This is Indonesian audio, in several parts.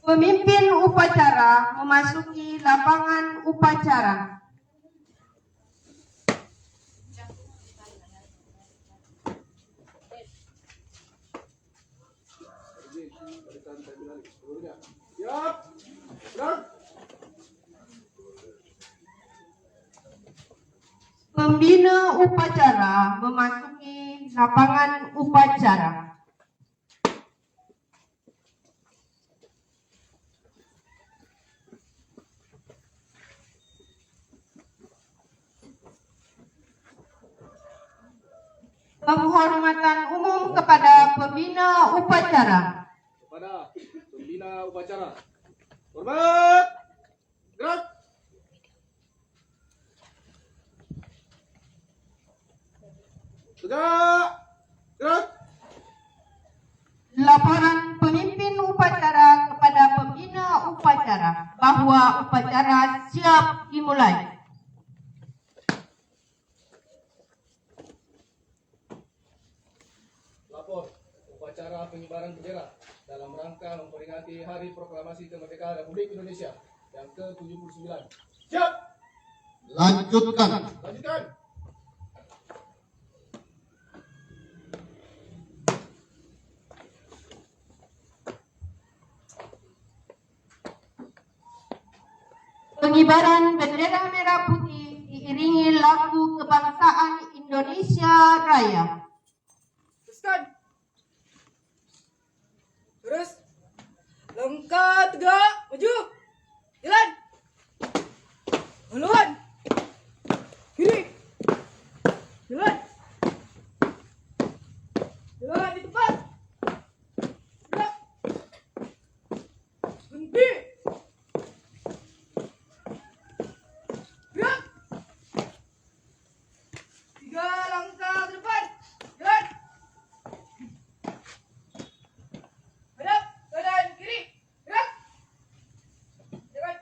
Pemimpin upacara memasuki lapangan upacara. Pembina upacara memasuki lapangan upacara. Penghormatan umum kepada pembina upacara. Kepada pembina upacara. Hormat. Gerak. Tegak. Gerak. Laporan pemimpin upacara kepada pembina upacara bahwa upacara siap dimulai. Lapor upacara pengibaran bendera dalam rangka memperingati Hari Proklamasi Kemerdekaan Republik Indonesia yang ke-79. Siap. Lanjutkan. Lanjutkan. Pengibaran bendera merah putih diiringi lagu kebangsaan Indonesia Raya. Teruskan. Terus. Langkah tegak, maju. Jalan. Haluan. Kiri. Jalan. Jalan di tempat. Gerak. Berhenti. Gerak. 3 langkah ke depan. Jalan. Hadap kanan kiri. Gerak. Jalan.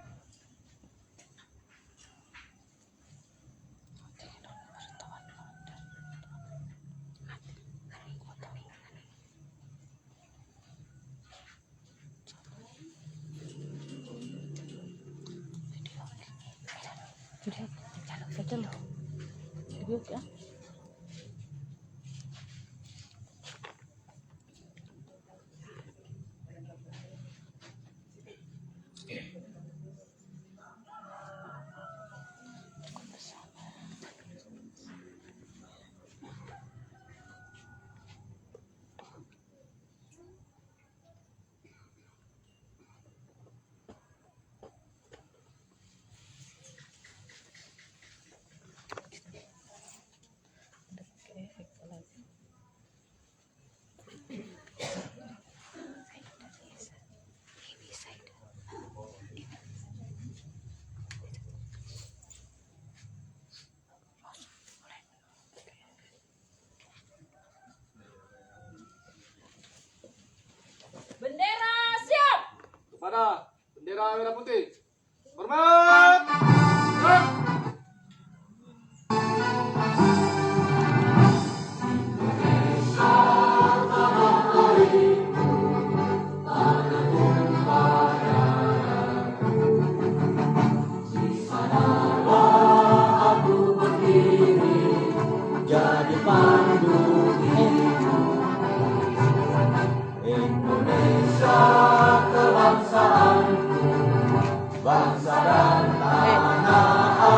Bendera siap. Kepada bendera merah putih. Hormat. Gerak. Jadi pandu Indonesia kebangsaanku, bangsa dan tanah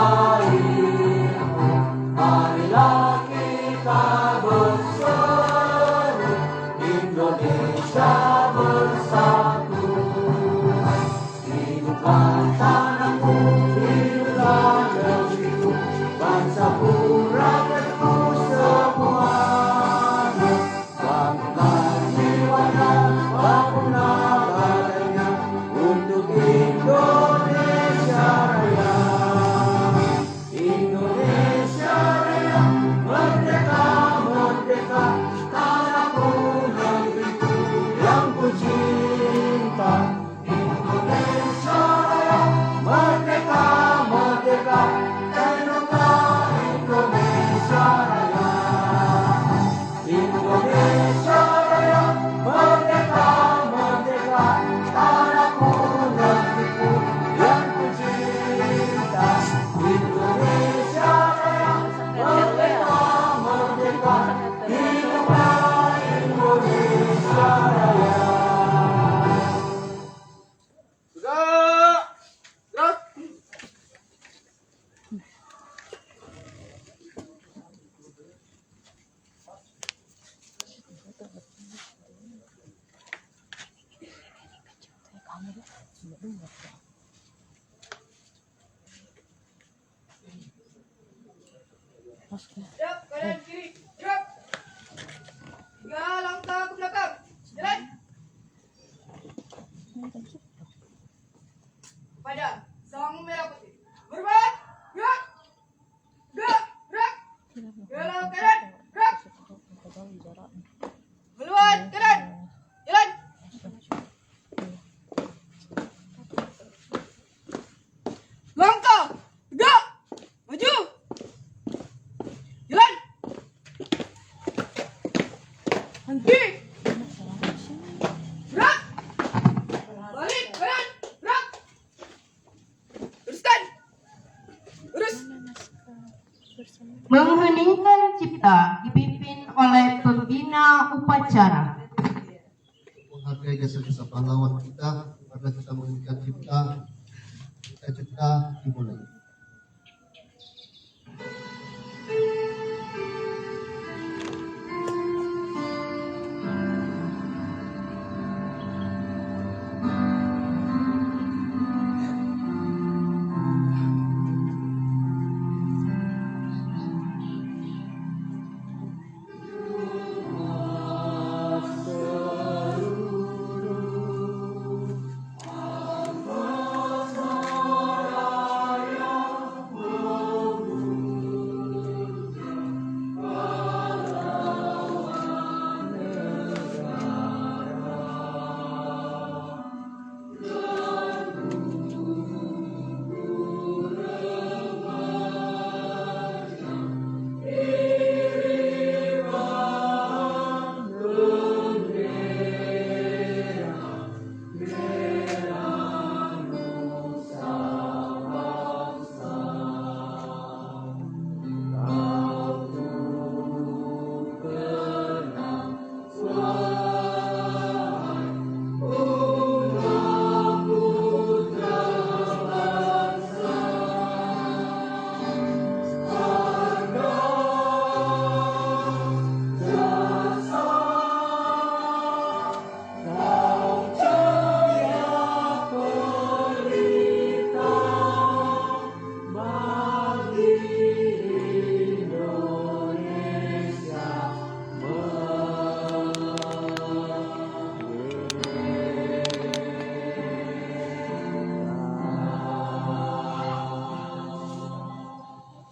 Siap, kanan, kiri, gerak. 3 langkah ke belakang. Jalan. Pada sang merah putih. Bergerak. Gerak. Gerak. Gerak. Belok kanan. Gerak. Meluat kanan. Jalan. Langkah. Tegak. Maju. Jalan. Henti. Gerak. Balik kanan. Gerak. Teruskan. Terus. Mengheningkan cipta dipimpin oleh pembina upacara. Menghargai jasa-jasa pahlawan kita, karena kita menginginkan cipta dimulai.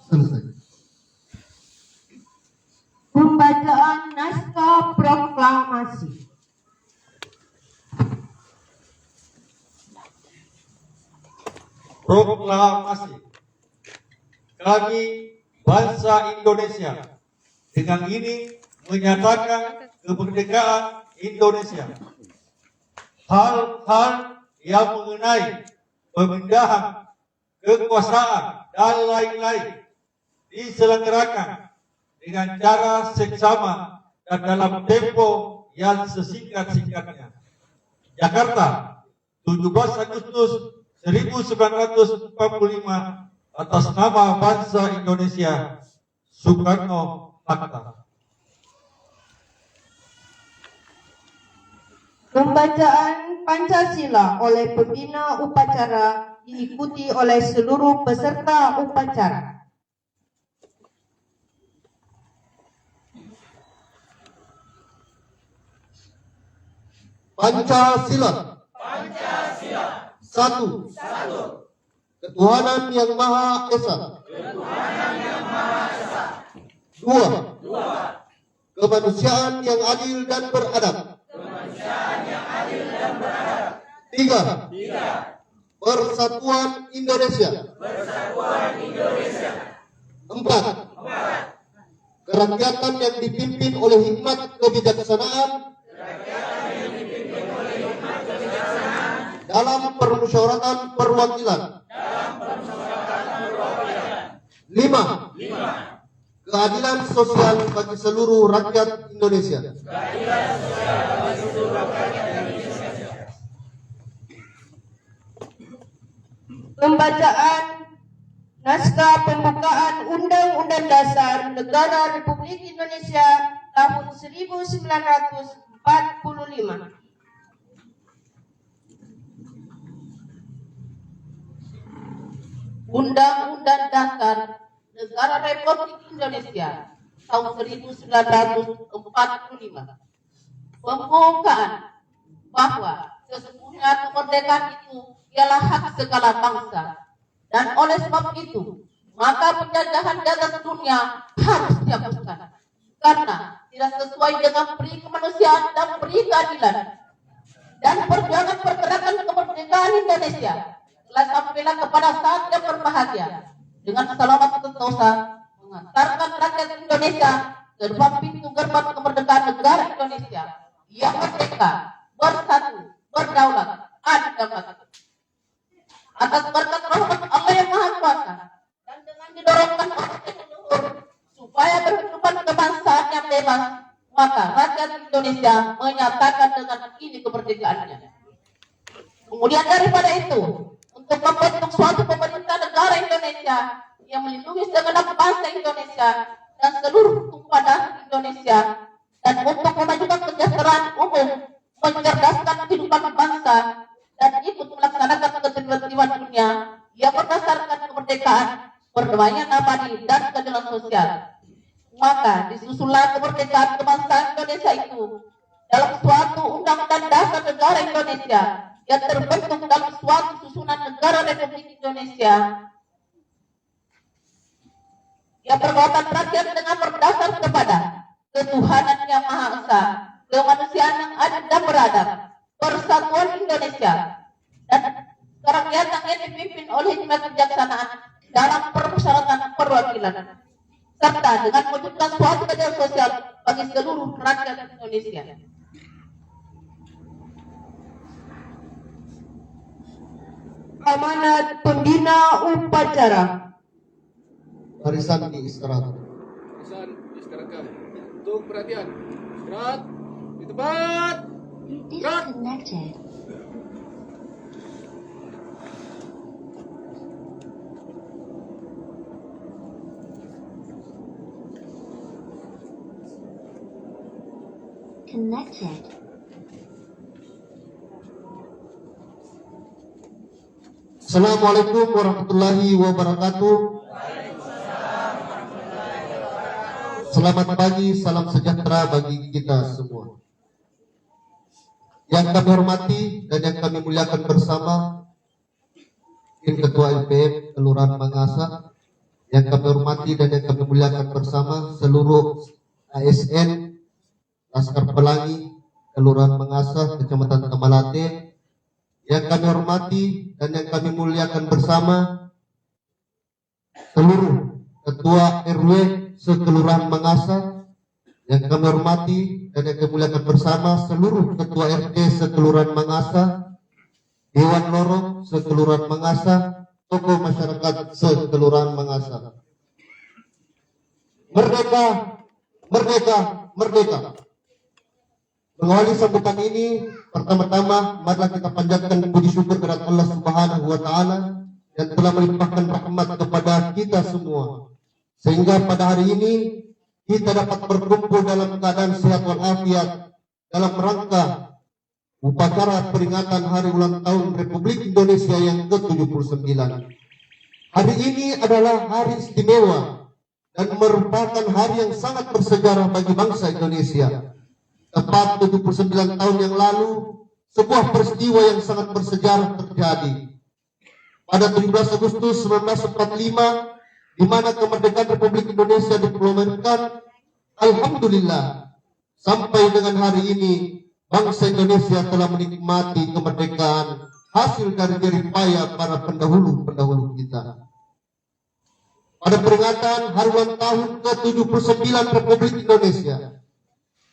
Selesai. Pembacaan naskah proklamasi. Proklamasi. Kami bangsa Indonesia dengan ini menyatakan kemerdekaan Indonesia. Hal-hal yang mengenai pemindahan kekuasaan dan lain-lain diselenggarakan dengan cara seksama dan dalam tempo yang sesingkat-singkatnya. Jakarta, 17 Agustus 1945, atas nama bangsa Indonesia, Soekarno Hatta. Pembacaan Pancasila oleh pembina upacara diikuti oleh seluruh peserta upacara. Pancasila. Satu. Ketuhanan yang Maha Esa. Dua. Kemanusiaan yang adil dan beradab. Tiga. Persatuan Indonesia. Empat. Kerakyatan yang dipimpin oleh hikmat kebijaksanaan dalam permusyawaratan perwakilan. 5. Keadilan sosial bagi seluruh rakyat Indonesia. Pembacaan naskah pembukaan Undang-Undang Dasar Negara Republik Indonesia tahun 1945. Undang-Undang Dasar Negara Republik Indonesia tahun 1945. Pembukaan bahwa sesungguhnya kemerdekaan itu ialah hak segala bangsa, dan oleh sebab itu maka penjajahan di atas dunia harus dihapuskan karena tidak sesuai dengan peri kemanusiaan dan peri keadilan. Dan perjuangan pergerakan kemerdekaan Indonesia telah sampailah kepada saat yang berbahagia dengan selamat sentosa mengantarkan rakyat Indonesia ke gerbang pintu gerbang kemerdekaan negara Indonesia yang merdeka, bersatu, berdaulat, adil dan makmur. Atas berkat rahmat Allah yang Maha Kuasa dan dengan didorongkan oleh leluhur supaya berkehidupan kebangsaan yang bebas, maka rakyat Indonesia menyatakan dengan ini kemerdekaannya. Kemudian daripada itu, untuk membentuk suatu pemerintah negara Indonesia yang melindungi segenap bangsa Indonesia dan seluruh tumpah darah Indonesia, dan untuk memajukan kesejahteraan umum, mencerdaskan kehidupan bangsa, dan ikut melaksanakan ketertiban dunia yang berdasarkan kemerdekaan, perdamaian abadi, dan keadilan sosial. Maka disusullah kemerdekaan kebangsaan Indonesia itu dalam suatu undang-undang dasar negara Indonesia yang terbentuk dalam suatu susunan negara Republik Indonesia yang berkaitan rakyat dengan berdasar kepada ketuhanan yang Maha Esa, kemanusiaan yang adil dan beradab, persatuan Indonesia, dan kerakyatan yang dipimpin oleh hikmat kebijaksanaan dalam persyaratan perwakilan, serta dengan mewujudkan suatu keadilan sosial bagi seluruh rakyat Indonesia. Amanat pembina upacara. Barisan diistirahat. Barisan diistirahatkan. Untuk perhatian. Istirahat. Di tempat. Disconnected. Connected. Assalamualaikum warahmatullahi wabarakatuh. Selamat pagi, salam sejahtera bagi kita semua. Yang kami hormati dan yang kami muliakan bersama Ketua LPM Kelurahan Mangasa, yang kami hormati dan yang kami muliakan bersama seluruh ASN Laskar Pelangi Kelurahan Mangasa, Kecamatan Tamalate, yang kami hormati dan yang kami muliakan bersama seluruh Ketua RW sekelurahan Mangasa, yang kami hormati dan yang kami muliakan bersama seluruh Ketua RT sekelurahan Mangasa, Dewan Lorong sekelurahan Mangasa, tokoh masyarakat sekelurahan Mangasa. Merdeka, merdeka, merdeka. Mengawali sambutan ini, pertama-tama marilah kita panjatkan puji syukur kepada Allah Subhanahu wa taala yang telah melimpahkan rahmat kepada kita semua, sehingga pada hari ini kita dapat berkumpul dalam keadaan sehat walafiat dalam rangka upacara peringatan hari ulang tahun Republik Indonesia yang ke-79. Hari ini adalah hari istimewa dan merupakan hari yang sangat bersejarah bagi bangsa Indonesia. Tepat 79 tahun yang lalu, sebuah peristiwa yang sangat bersejarah terjadi. Pada 17 Agustus 1945, di mana kemerdekaan Republik Indonesia diproklamasikan, alhamdulillah, sampai dengan hari ini, bangsa Indonesia telah menikmati kemerdekaan hasil dari jerih payah para pendahulu-pendahulu kita. Pada peringatan hari ulang tahun ke-79 Republik Indonesia,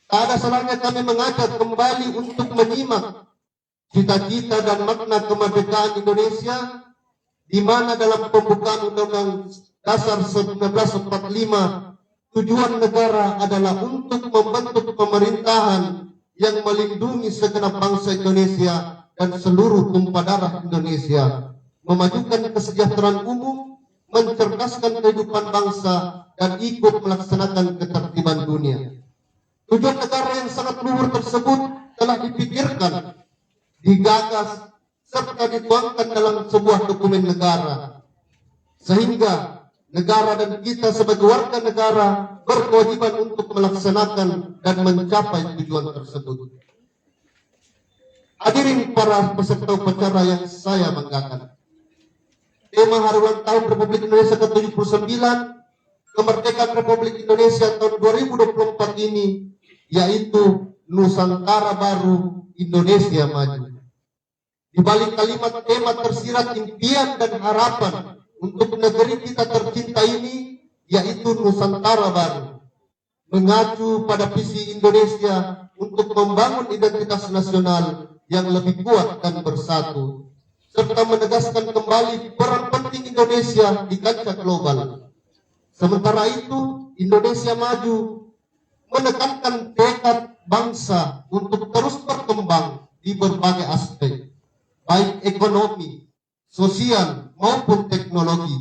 tak ada salahnya kami mengajak kembali untuk menyimak cita-cita dan makna kemerdekaan Indonesia, di mana dalam pembukaan Undang-Undang Dasar 1945 tujuan negara adalah untuk membentuk pemerintahan yang melindungi segenap bangsa Indonesia dan seluruh tumpah darah Indonesia, memajukan kesejahteraan umum, mencerdaskan kehidupan bangsa, dan ikut melaksanakan ketertiban dunia. Tujuan negara yang sangat luhur tersebut telah dipikirkan, digagas, serta dituangkan dalam sebuah dokumen negara. sehingga negara dan kita sebagai warga negara berkewajiban untuk melaksanakan dan mencapai tujuan tersebut. Hadirin para peserta upacara yang saya banggakan, tema Hari Ulang Tahun Republik Indonesia ke-79, kemerdekaan Republik Indonesia tahun 2024 ini yaitu Nusantara Baru, Indonesia Maju. Di balik kalimat tema tersirat impian dan harapan untuk negeri kita tercinta ini yaitu Nusantara Baru, mengacu pada visi Indonesia untuk membangun identitas nasional yang lebih kuat dan bersatu, serta menegaskan kembali peran penting Indonesia di kancah global. Sementara itu, Indonesia Maju menekankan tekad bangsa untuk terus berkembang di berbagai aspek, baik ekonomi, sosial, maupun teknologi.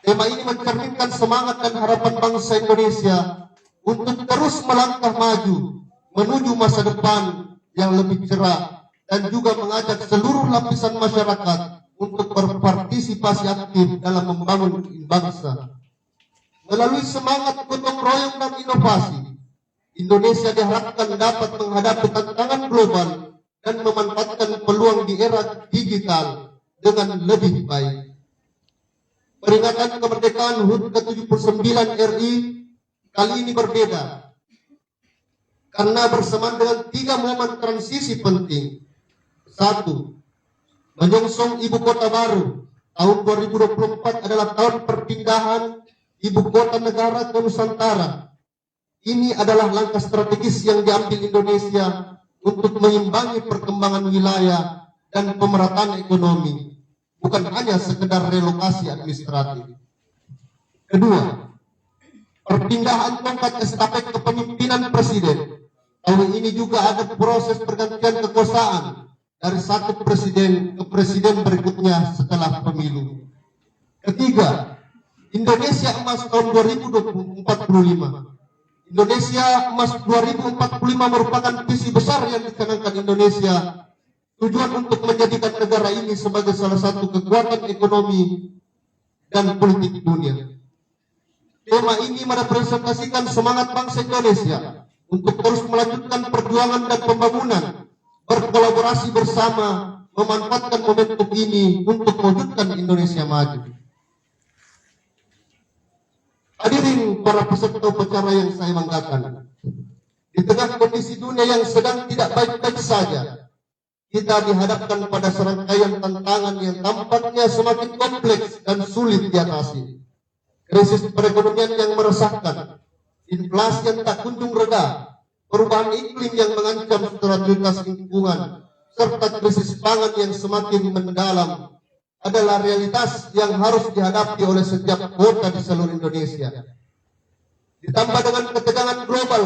Tema ini mencerminkan semangat dan harapan bangsa Indonesia untuk terus melangkah maju menuju masa depan yang lebih cerah, dan juga mengajak seluruh lapisan masyarakat untuk berpartisipasi aktif dalam membangun bangsa. Melalui semangat gotong royong dan inovasi, Indonesia diharapkan dapat menghadapi tantangan global dan memanfaatkan peluang di era digital dengan lebih baik. Peringatan kemerdekaan HUT ke-79 RI kali ini berbeda karena bersamaan dengan 3 momen transisi penting. 1. Menyongsong ibu kota baru. Tahun 2024 adalah tahun perpindahan ibu kota negara ke Nusantara. Ini adalah langkah strategis yang diambil Indonesia untuk mengimbangi perkembangan wilayah dan pemerataan ekonomi, bukan hanya sekedar relokasi administratif. Kedua, perpindahan tongkat estafet kepemimpinan presiden. Tahun ini juga ada proses pergantian kekuasaan dari satu presiden ke presiden berikutnya setelah pemilu. Ketiga, Indonesia Emas tahun 2045. Indonesia Emas 2045 merupakan visi besar yang dicanangkan Indonesia, tujuan untuk menjadikan negara ini sebagai salah satu kekuatan ekonomi dan politik dunia. Tema ini merepresentasikan semangat bangsa Indonesia untuk terus melanjutkan perjuangan dan pembangunan, berkolaborasi bersama, memanfaatkan momentum ini untuk mewujudkan Indonesia maju. Hadirin para peserta upacara yang saya banggakan, di tengah kondisi dunia yang sedang tidak baik-baik saja, kita dihadapkan pada serangkaian tantangan yang tampaknya semakin kompleks dan sulit diatasi. Krisis perekonomian yang meresahkan, inflasi yang tak kunjung reda, perubahan iklim yang mengancam stabilitas lingkungan, serta krisis pangan yang semakin mendalam adalah realitas yang harus dihadapi oleh setiap kota di seluruh Indonesia. Ditambah dengan ketegangan global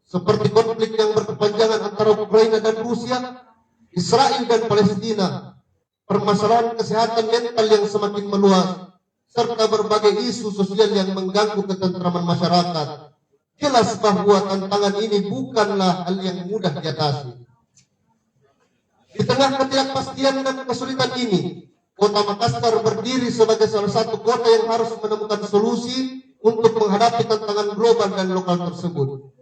seperti konflik yang berkepanjangan antara Ukraina dan Rusia, Israel dan Palestina, permasalahan kesehatan mental yang semakin meluas, serta berbagai isu sosial yang mengganggu ketentraman masyarakat, jelas bahwa tantangan ini bukanlah hal yang mudah diatasi. Di tengah ketidakpastian dan kesulitan ini, Kota Makassar berdiri sebagai salah satu kota yang harus menemukan solusi untuk menghadapi tantangan global dan lokal tersebut.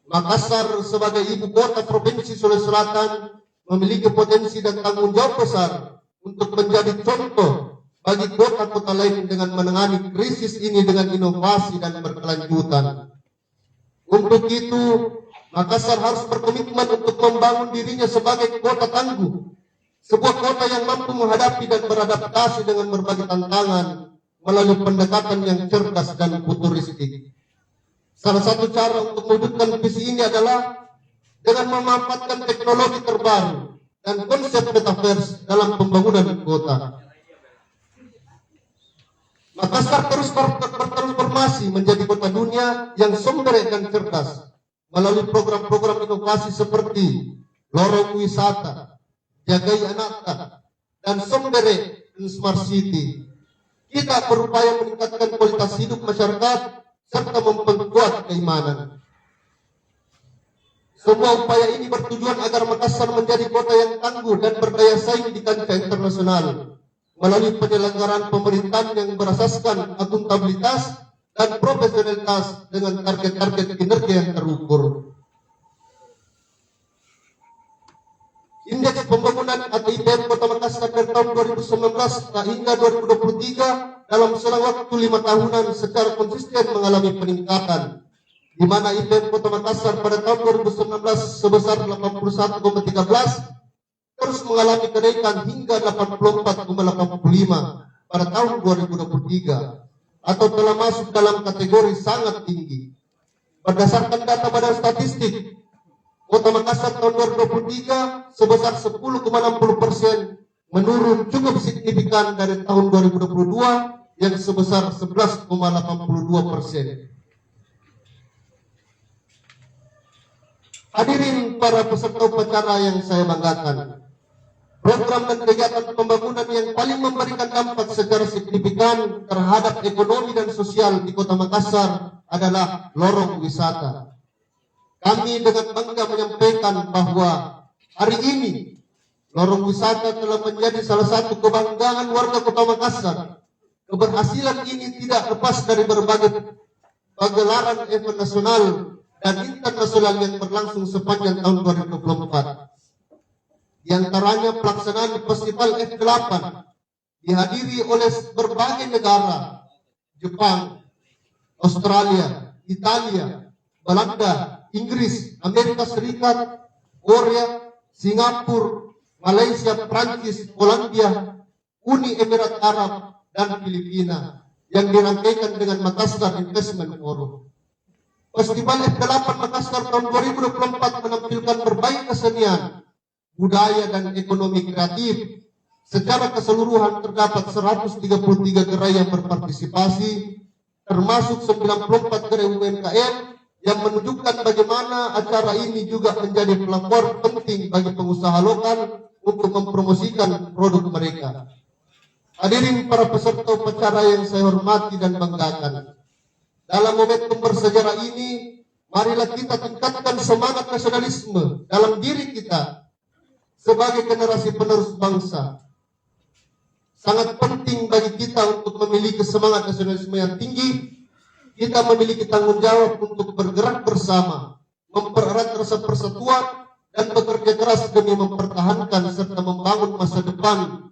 Makassar sebagai ibu kota Provinsi Sulawesi Selatan memiliki potensi dan tanggung jawab besar untuk menjadi contoh bagi kota-kota lain dengan menangani krisis ini dengan inovasi dan berkelanjutan. Untuk itu, Makassar harus berkomitmen untuk membangun dirinya sebagai kota tangguh, sebuah kota yang mampu menghadapi dan beradaptasi dengan berbagai tantangan melalui pendekatan yang cerdas dan futuristik. Salah satu cara untuk mewujudkan visi ini adalah dengan memanfaatkan teknologi terbaru dan konsep metaverse dalam pembangunan kota. Makassar terus bertransformasi menjadi kota dunia yang sumber dan cerdas melalui program-program inovasi seperti Lorong Wisata, Jagai Anata, dan Sombere Smart City. Kita berupaya meningkatkan kualitas hidup masyarakat serta memperkuat keimanan. Semua upaya ini bertujuan agar Makassar menjadi kota yang tangguh dan berdaya saing di kancah internasional, melalui penyelenggaraan pemerintahan yang berasaskan akuntabilitas dan profesionalitas dengan target-target kinerja yang terukur. Indeks pembangunan atau IPM Kota Makassar dari tahun 2019 hingga 2023 dalam selang waktu 5 tahunan secara konsisten mengalami peningkatan, di mana IPM Kota Makassar pada tahun 2019 sebesar 81,13 terus mengalami kenaikan hingga 84,85 pada tahun 2023 atau telah masuk dalam kategori sangat tinggi. Berdasarkan data Badan Statistik, Kota Makassar tahun 2023 sebesar 10,60% menurun cukup signifikan dari tahun 2022 yang sebesar 11,82%. Hadirin para peserta upacara yang saya banggakan, program dan kegiatan pembangunan yang paling memberikan dampak secara signifikan terhadap ekonomi dan sosial di Kota Makassar adalah lorong wisata. Kami dengan bangga menyampaikan bahwa hari ini lorong wisata telah menjadi salah satu kebanggaan warga Kota Makassar. Keberhasilan ini tidak lepas dari berbagai pagelaran event nasional dan internasional yang berlangsung sepanjang tahun 2024. Di antaranya pelaksanaan Festival F8 dihadiri oleh berbagai negara, Jepang, Australia, Italia, Belanda, Inggris, Amerika Serikat, Korea, Singapura, Malaysia, Prancis, Polandia, Uni Emirat Arab, dan Filipina yang dirangkaikan dengan Makassar Investment Forum. Festival F8 Makassar tahun 2024 menampilkan berbagai kesenian, budaya dan ekonomi kreatif. Secara keseluruhan terdapat 133 gerai yang berpartisipasi, termasuk 94 gerai UMKM yang menunjukkan bagaimana acara ini juga menjadi pelopor penting bagi pengusaha lokal untuk mempromosikan produk mereka. Hadirin para peserta upacara yang saya hormati dan banggakan, dalam momentum bersejarah ini, marilah kita tingkatkan semangat nasionalisme dalam diri kita sebagai generasi penerus bangsa. Sangat penting bagi kita untuk memiliki semangat nasionalisme yang tinggi. Kita memiliki tanggung jawab untuk bergerak bersama, mempererat rasa persatuan, dan bekerja keras demi mempertahankan serta membangun masa depan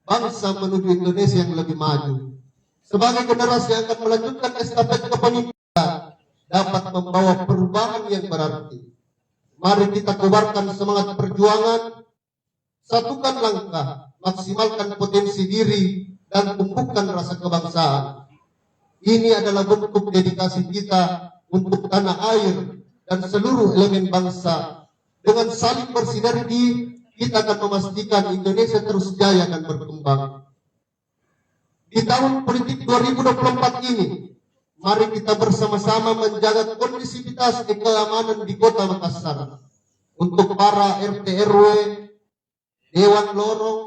bangsa menuju Indonesia yang lebih maju. Sebagai generasi yang akan melanjutkan estafet kepemimpinan dapat membawa perubahan yang berarti. Mari kita kobarkan semangat perjuangan, satukan langkah, maksimalkan potensi diri, dan tumbuhkan rasa kebangsaan. Ini adalah bentuk dedikasi kita untuk tanah air dan seluruh elemen bangsa. Dengan saling bersinergi, kita akan memastikan Indonesia terus jaya dan berkembang. Di tahun politik 2024 ini, mari kita bersama-sama menjaga kondisivitas keamanan di Kota Makassar. Untuk para RT RW, Dewan Lorong,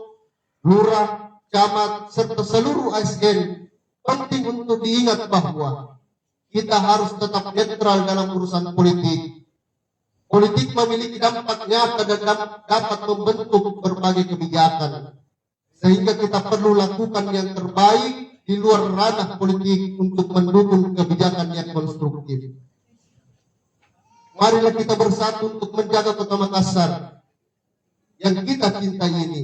Lurah, Camat, serta seluruh ASN, penting untuk diingat bahwa kita harus tetap netral dalam urusan politik. Politik memiliki dampak nyata dan dapat membentuk berbagai kebijakan. Sehingga kita perlu lakukan yang terbaik di luar ranah politik untuk mendukung kebijakan yang konstruktif. Marilah kita bersatu untuk menjaga Kota Makassar yang kita cintai ini.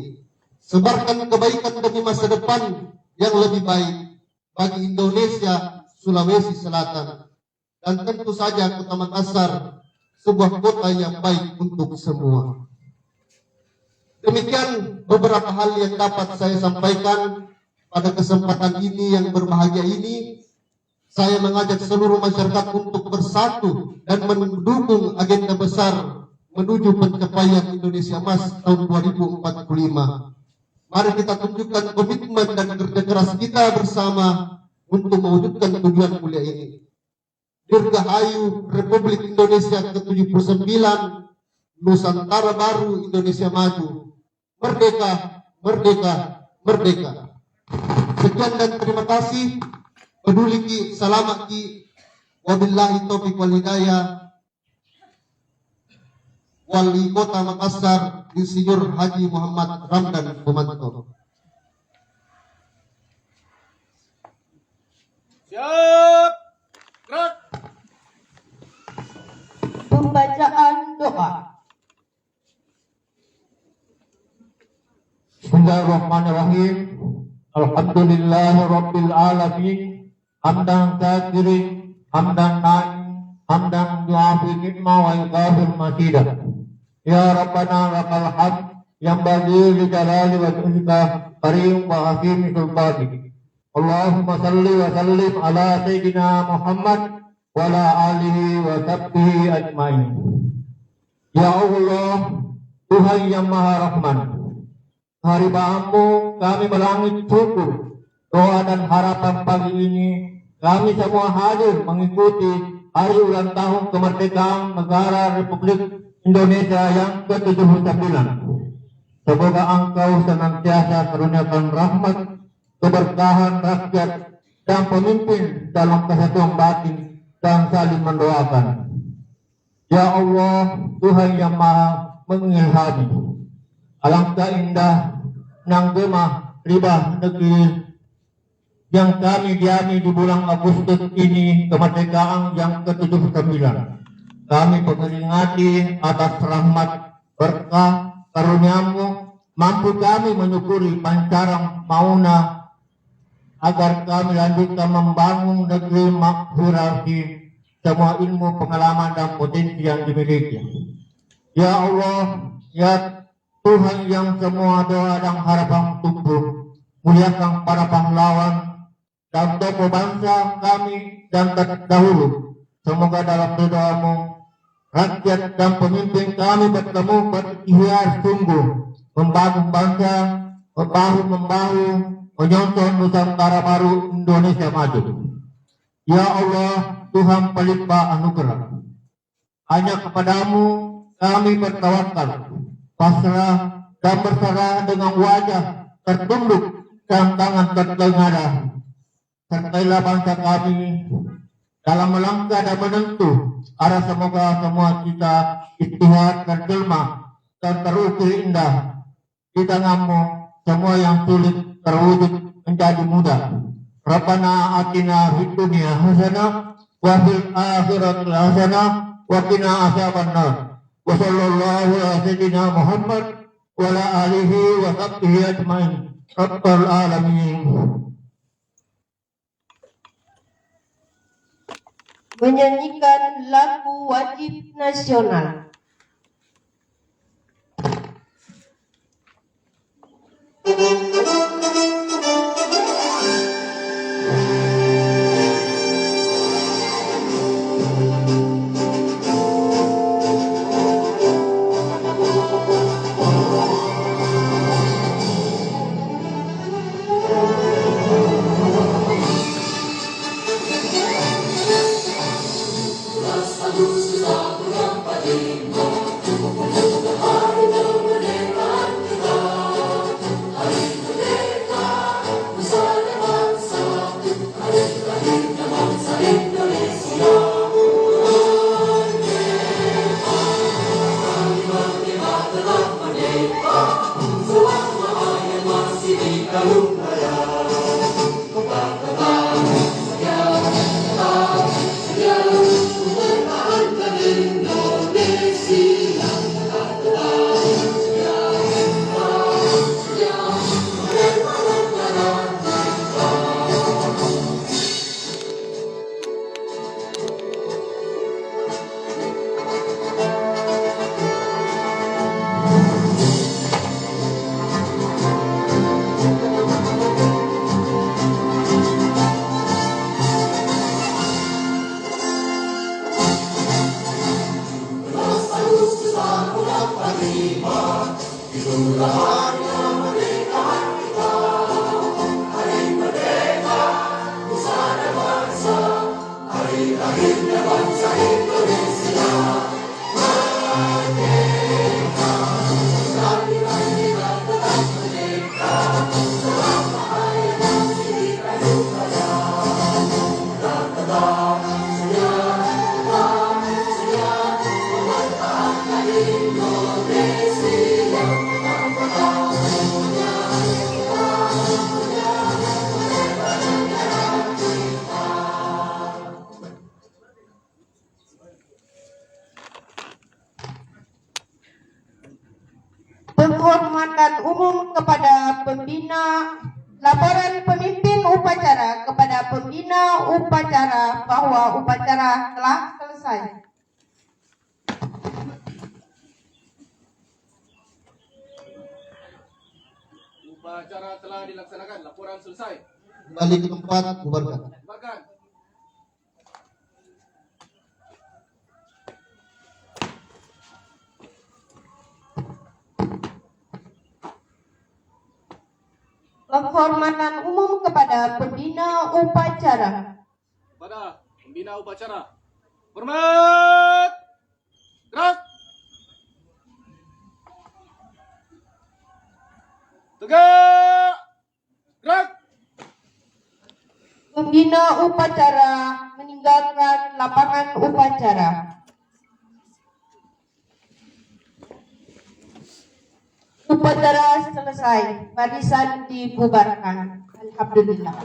Sebarkan kebaikan demi masa depan yang lebih baik bagi Indonesia, Sulawesi Selatan, dan tentu saja Kota Makassar, sebuah kota yang baik untuk semua. Demikian beberapa hal yang dapat saya sampaikan pada kesempatan ini yang berbahagia ini. Saya mengajak seluruh masyarakat untuk bersatu dan mendukung agenda besar menuju pencapaian Indonesia Emas tahun 2045. Mari kita tunjukkan komitmen dan kerja keras kita bersama untuk mewujudkan tujuan mulia ini. Dirgahayu Republik Indonesia ke-79, Nusantara Baru, Indonesia Maju. Merdeka, merdeka, merdeka. Sekian dan terima kasih. Peduli ki, selamat ki. Wabillahi taufiq wal hidayah. Wali Kota Makassar, Insinyur Haji Muhammad Ramdan Bumanto. Bismillahirrahmanirrahim. Alhamdulillahi Rabbil Alamin. Hamdan syakirin, hamdan na'im, hamdan yu'afi nikmah wa yughafir masidah. Ya Rabbana lakal hamd yang bagi li jalali wa tuhika karim wa hakim sultani. Allahumma salli wa sallim ala Sayyidina Muhammad wa ala alihi wa sahbihi ajmain. Ya Allah, Tuhan yang Maha Rahman, hari bahamu kami berlangit syukur, doa dan harapan pagi ini kami semua hadir mengikuti hari ulang tahun kemerdekaan negara Republik Indonesia yang ke-79. Semoga Engkau senantiasa karuniakan rahmat, keberkahan rakyat dan pemimpin dalam kesatuan batin dan saling mendoakan. Ya Allah, Tuhan yang Maha mengilhami, alangkah indah nang gemah ribah negeri yang kami diami di bulan Agustus ini, kemerdekaan yang ke-79. Kami memperingati atas rahmat, berkah, karuniamu, mampu kami menyukuri pancaran mauna agar kami lanjutkan membangun negeri makfurati semua ilmu, pengalaman dan potensi yang dimiliki. Ya Allah, ya Tuhan yang semua doa dan harapan tumbuh, muliakan para pahlawan dan tokoh bangsa kami dan terdahulu. Semoga dalam doamu rakyat dan pemimpin kami bertemu berikhtiar sungguh membangun bangsa bahu membahu menyontoh Nusantara baru Indonesia maju. Ya Allah, Tuhan pelimpah anugerah, hanya kepadamu kami bertawakal, pasrah dan berserah dengan wajah tertunduk dan tangan tertengadah. Sertailah bangsa kami dalam melangkah dan menentu arah, semoga semua kita ikhtiar terjelma dan terukir indah di tanganmu, semua yang sulit terwujud menjadi mudah. Rabbana atina fid dunya hasanah wa fil akhirati hasanah wa qina adzabannar. Wa sallallahu ala sayyidina Muhammad wa ala alihi wa sahbihi ajmain. Rabbal alamin. Menyanyikan lagu wajib nasional. laporan pemimpin upacara kepada pembina upacara bahwa upacara telah selesai. Upacara telah dilaksanakan. Laporan selesai. Kembali ke tempat, bubarkan. Bubarkan. Penghormatan umum kepada pembina upacara. Pada pembina upacara. Hormat. Gerak. Tegak. Gerak. Pembina upacara meninggalkan lapangan upacara. Upacara selesai, barisan dibubarkan. Alhamdulillah.